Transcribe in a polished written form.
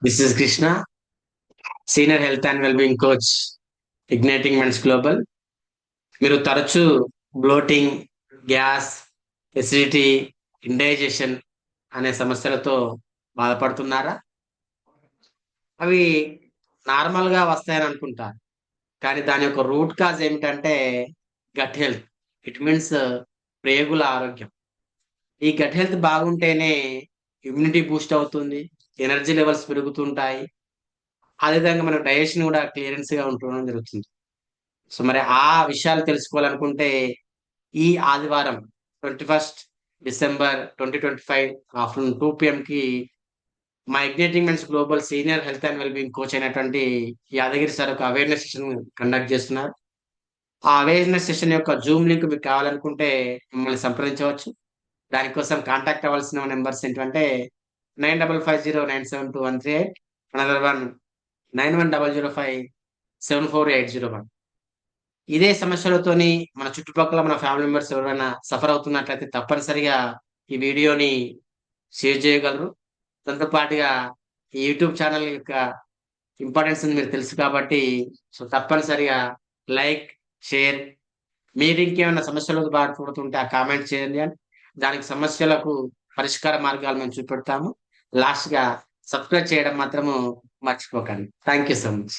This is Krishna, Senior Health and Wellbeing Coach, Igniting Men's Global. మీరు తరచూ bloating, gas, acidity, indigestion అనే సమస్యలతో బాధపడుతున్నారా? అవి నార్మల్గా వస్తాయని అనుకుంటారు. కానీ దాని యొక్క రూట్ కాజ్ ఏమిటంటే గట్ హెల్త్. ఇట్ మీన్స్ ప్రేగుల ఆరోగ్యం. ఈ గట్ హెల్త్ బాగుంటేనే ఇమ్యూనిటీ బూస్ట్ అవుతుంది, ఎనర్జీ లెవెల్స్ పెరుగుతుంటాయి. అదేవిధంగా మన డైజెషన్ కూడా క్లియరెన్స్‌గా ఉంటడం జరుగుతుంది. సో, మరి ఆ విషయాలు తెలుసుకోవాలనుకుంటే ఈ ఆదివారం 21 డిసెంబర్ 2025 ఆఫ్టర్‌నూన్ 2 పీఎంకి మా igniting men's global senior health and wellbeing coach అయినటువంటి యాదగిరి సార్ ఒక అవేర్‌నెస్ సెషన్ కండక్ట్ చేస్తున్నారు. ఆ అవేర్‌నెస్ సెషన్ యొక్క జూమ్ లింక్ మీకు కావాలనుకుంటే మమ్మల్ని సంప్రదించవచ్చు. దానికోసం కాంటాక్ట్ అవ్వాల్సిన నంబర్స్ ఏంటంటే 9550972138, అనదర్ వన్ 9100574801. ఇదే సమస్యలతోని మన చుట్టుపక్కల మన ఫ్యామిలీ మెంబర్స్ ఎవరైనా సఫర్ అవుతున్నట్లయితే తప్పనిసరిగా ఈ వీడియోని షేర్ చేయగలరు. దాంతో పాటుగా ఈ యూట్యూబ్ ఛానల్ యొక్క ఇంపార్టెన్స్ మీరు తెలుసు కాబట్టి తప్పనిసరిగా లైక్, షేర్. మీరు ఇంకేమైనా సమస్యలకు బాధపడుతుంటే ఆ కామెంట్ చేయండి అని దానికి సమస్యలకు పరిష్కార మార్గాలు మేము చూపెడతాము. లాస్ట్‌గా సబ్స్క్రైబ్ చేయడం మాత్రము మర్చిపోకండి. Thank you so much.